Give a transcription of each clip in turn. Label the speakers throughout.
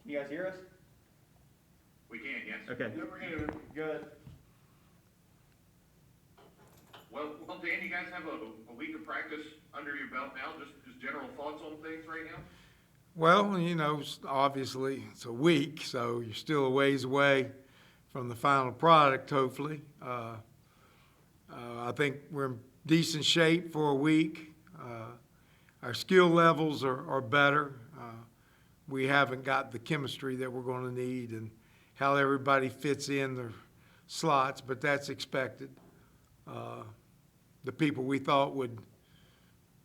Speaker 1: You guys hear us?
Speaker 2: We can, yes.
Speaker 1: Okay.
Speaker 3: Yeah, we're here.
Speaker 1: Good.
Speaker 2: Well, Dan, you guys have a week of practice under your belt now. Just general thoughts on things right now?
Speaker 3: Well, obviously it's a week, so you're still a ways away from the final product, hopefully. I think we're in decent shape for a week. Our skill levels are better. We haven't got the chemistry that we're going to need and how everybody fits in their slots, but that's expected. The people we thought would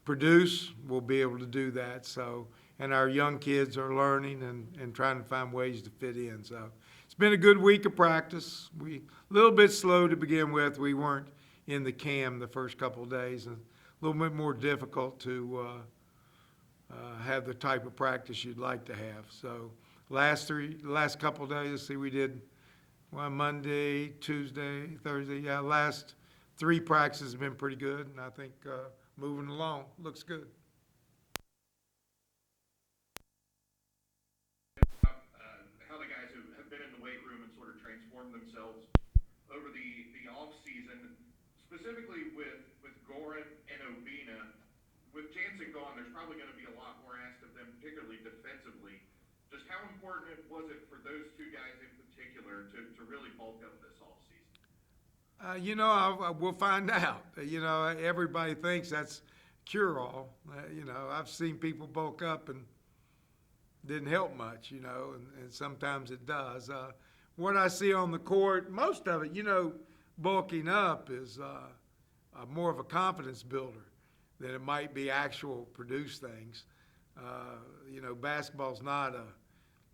Speaker 3: produce will be able to do that. So, and our young kids are learning and trying to find ways to fit in. So it's been a good week of practice. We a little bit slow to begin with. We weren't in the cam the first couple of days, and a little bit more difficult to have the type of practice you'd like to have. So last couple of days, let's see, we did Monday, Tuesday, Thursday. Yeah, last 3 practices have been pretty good, and I think moving along looks good.
Speaker 2: How the guys who have been in the weight room and sort of transformed themselves over the off season, specifically with Gorin and Obina. With Jansen gone, there's probably going to be a lot more asked of them, particularly defensively. Just how important was it for those 2 guys in particular to really bulk up this offseason?
Speaker 3: We'll find out. Everybody thinks that's cure-all. I've seen people bulk up and didn't help much, and sometimes it does. What I see on the court, most of it, bulking up is more of a confidence builder than it might be actual produce things. Basketball's not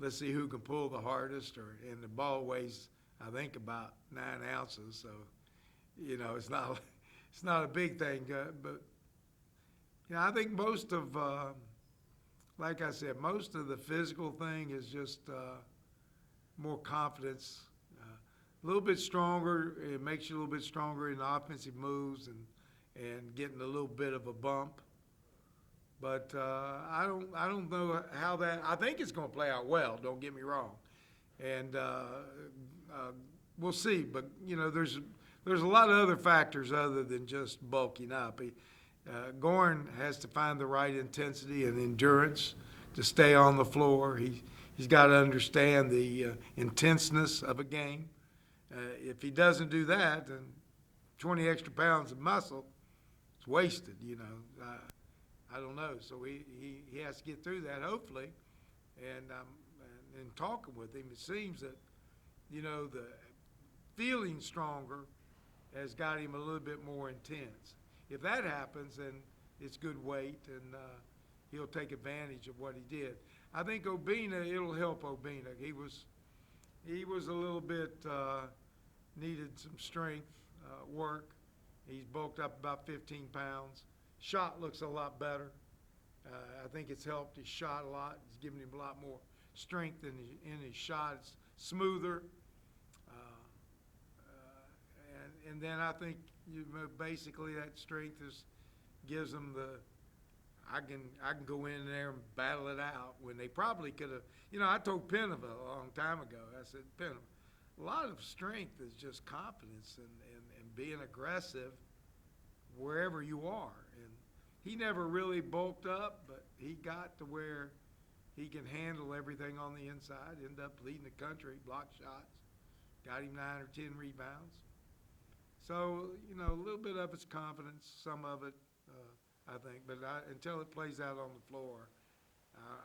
Speaker 3: let's see who can pull the hardest, and the ball weighs, I think, about 9 ounces. So, it's not a big thing. But I think most of, like I said, most of the physical thing is just more confidence. A little bit stronger. It makes you a little bit stronger in the offensive moves and getting a little bit of a bump. But I don't know how that. I think it's going to play out well. Don't get me wrong, and we'll see. But there's a lot of other factors other than just bulking up. Gorin has to find the right intensity and endurance to stay on the floor. He's got to understand the intenseness of a game. If he doesn't do that, then 20 extra pounds of muscle is wasted. I don't know. So he has to get through that, hopefully. And in talking with him, it seems that, the feeling stronger has got him a little bit more intense. If that happens, then it's good weight, and he'll take advantage of what he did. I think Obina, it'll help Obina. He was a little bit, needed some strength work. He's bulked up about 15 pounds. Shot looks a lot better. I think it's helped his shot a lot. It's given him a lot more strength in his shot. It's smoother. And then I think basically that strength gives them I can go in there and battle it out when they probably could have. I told Penova a long time ago. I said, Penova, a lot of strength is just confidence and being aggressive wherever you are. And he never really bulked up, but he got to where he can handle everything on the inside, end up leading the country, block shots, got him 9 or 10 rebounds. So, a little bit of it's confidence, some of it, I think. But until it plays out on the floor,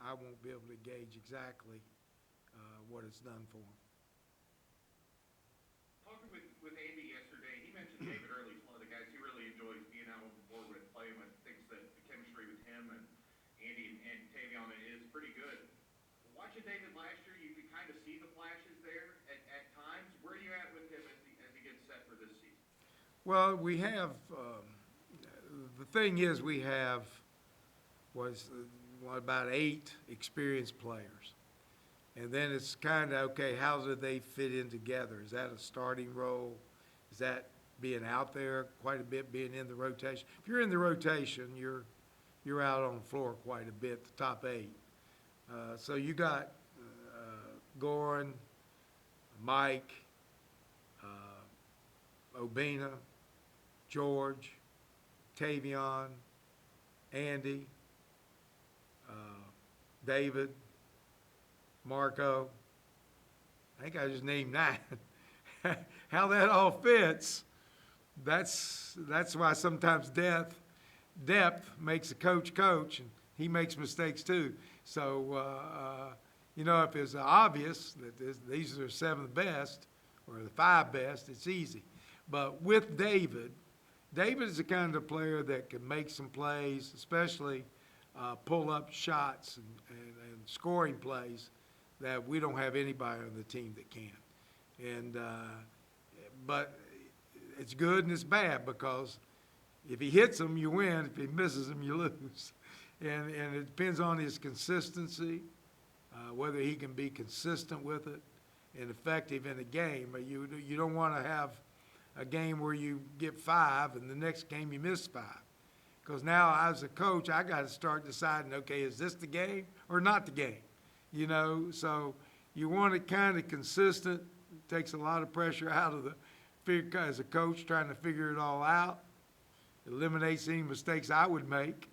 Speaker 3: I won't be able to gauge exactly what it's done for him.
Speaker 2: Talking with Andy yesterday, he mentioned David Early's one of the guys he really enjoys being out on the floor with, playing with, thinks that the chemistry with him and Andy and Tavion is pretty good. Watching David last year, you could kind of see the flashes there at times. Where are you at with him as he gets set for this season?
Speaker 3: Well, we have, the thing is we have about 8 experienced players. And then it's kind of, okay, how do they fit in together? Is that a starting role? Is that being out there quite a bit, being in the rotation? If you're in the rotation, you're out on the floor quite a bit, the top 8. So you got Gorin, Mike, Obina, George, Tavion, Andy, uh, David, Marco. I think I just named 9. How that all fits, that's why sometimes depth makes a coach coach, and he makes mistakes too. So, if it's obvious that these are the 7 best or the 5 best, it's easy. But with David is the kind of player that can make some plays, especially pull-up shots and scoring plays that we don't have anybody on the team that can. And but it's good and it's bad, because if he hits them, you win. If he misses them, you lose. And it depends on his consistency, whether he can be consistent with it and effective in a game. But you don't want to have a game where you get 5 and the next game you miss 5. Because now, as a coach, I got to start deciding, okay, is this the game or not the game? So you want it kind of consistent. It takes a lot of pressure out of as a coach, trying to figure it all out. Eliminates any mistakes I would make.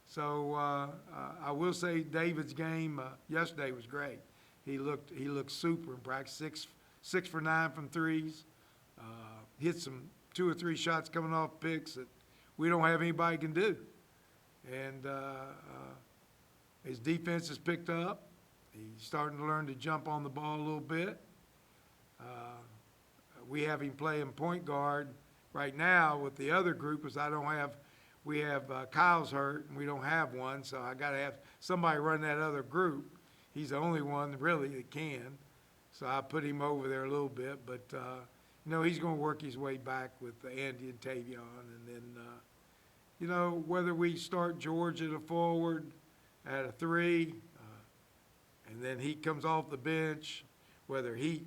Speaker 3: So I will say David's game yesterday was great. He looked super in practice. 6 for 9 from threes. Hit some 2 or 3 shots coming off picks that we don't have anybody can do. And his defense has picked up. He's starting to learn to jump on the ball a little bit. We have him playing point guard right now with the other group, because we have Kyle's hurt and we don't have one, so I got to have somebody run that other group. He's the only one really that can, so I put him over there a little bit. But he's going to work his way back with Andy and Tavion, and then whether we start George at a forward, at a 3, and then he comes off the bench, whether he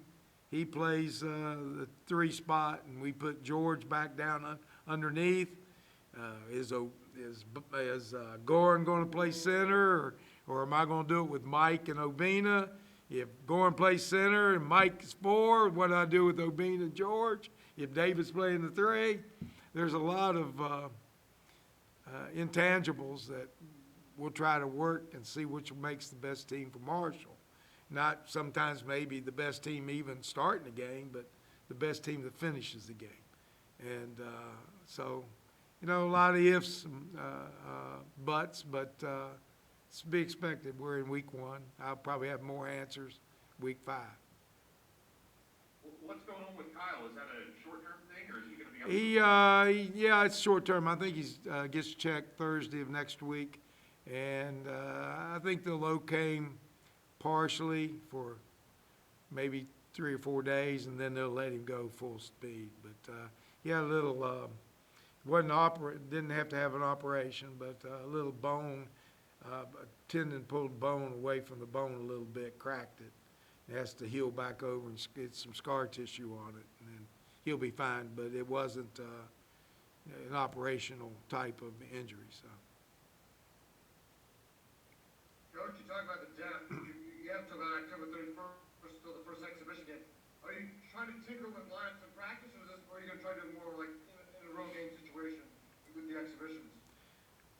Speaker 3: plays the 3 spot and we put George back down underneath. Is Gorin going to play center, or am I going to do it with Mike and Obina? If Gorin plays center and Mike is 4, what do I do with Obina and George? If David's playing the 3, there's a lot of intangibles that we'll try to work and see which makes the best team for Marshall. Not sometimes maybe the best team even starting the game, but the best team that finishes the game. And so, a lot of ifs, buts, but it's to be expected. We're in week 1. I'll probably have more answers week 5.
Speaker 2: What's going on with Kyle? Is that a short-term thing, or is he going to be
Speaker 3: Yeah, it's short-term. I think he gets checked Thursday of next week. And I think they'll okay him partially for maybe 3 or 4 days, and then they'll let him go full speed. But he had a little, didn't have to have an operation, but a little bone, a tendon pulled bone away from the bone a little bit, cracked it. It has to heal back over and get some scar tissue on it, and then he'll be fine. But it wasn't an operational type of injury. So.
Speaker 2: Coach, you talk about the depth. You have till about October 31st till the first exhibition game. Are you trying to tinker with lineups in practice, or are you going to try to do more like in a real game situation with the exhibitions?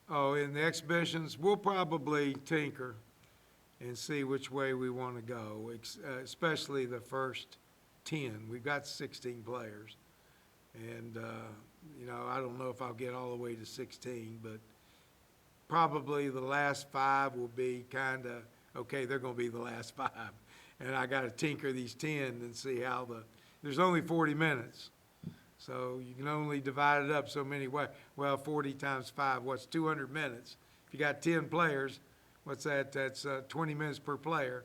Speaker 3: Oh, in the exhibitions, we'll probably tinker and see which way we want to go, especially the first 10. We've got 16 players. And, I don't know if I'll get all the way to 16, but probably the last 5 will be kind of, okay, they're going to be the last 5. And I got to tinker these 10 and see how there's only 40 minutes. So you can only divide it up so many ways. Well, 40 times 5, what's 200 minutes? If you got 10 players, what's that? That's 20 minutes per player.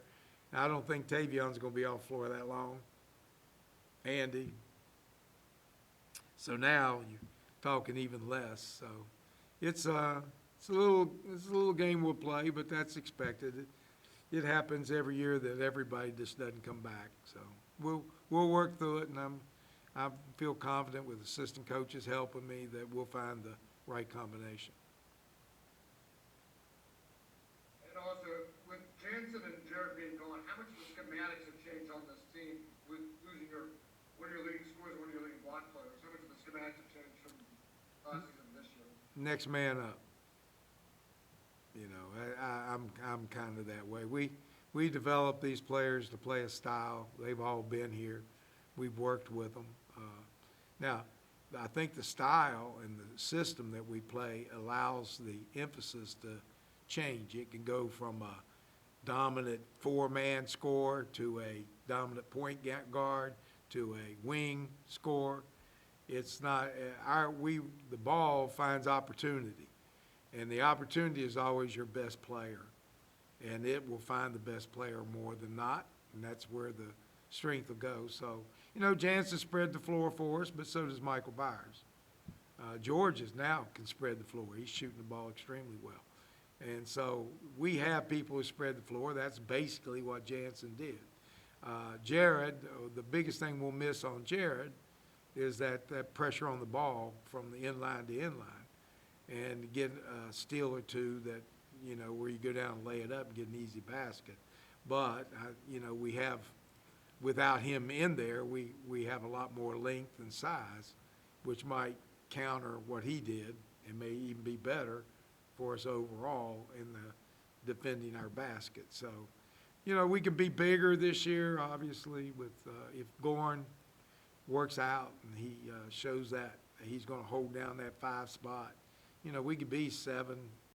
Speaker 3: Now, I don't think Tavion's going to be off the floor that long. Andy. So now you're talking even less. So it's a little game we'll play, but that's expected. It happens every year that everybody just doesn't come back. So we'll work through it, and I feel confident with assistant coaches helping me that we'll find the right combination.
Speaker 2: And also, with
Speaker 1: Jansen and Jared being gone, how much of the schematics have changed on this team with losing one of your leading scorers, one of your leading block players? How much of the schematics have changed from last season to this year?
Speaker 3: Next man up. You know, I'm kind of that way. We develop these players to play a style. They've all been here. We've worked with them. Now, I think the style and the system that we play allows the emphasis to change. It can go from a dominant four-man scorer to a dominant point guard to a wing scorer. It's not the ball finds opportunity, and the opportunity is always your best player, and it will find the best player more than not, and that's where the strength will go. So, you know, Jansen spread the floor for us, but so does Michael Byers. George now can spread the floor. He's shooting the ball extremely well. And so we have people who spread the floor. That's basically what Jansen did. Jared, the biggest thing we'll miss on Jared is that pressure on the ball from the inline to inline, and get a steal or two that, you know, where you go down and lay it up and get an easy basket. But, you know, we have, without him in there, we have a lot more length and size, which might counter what he did and may even be better for us overall in the defending our basket. So, you know, we could be bigger this year, obviously, with if Gorn works out and he shows that he's going to hold down that 5 spot. You know, we could be 7,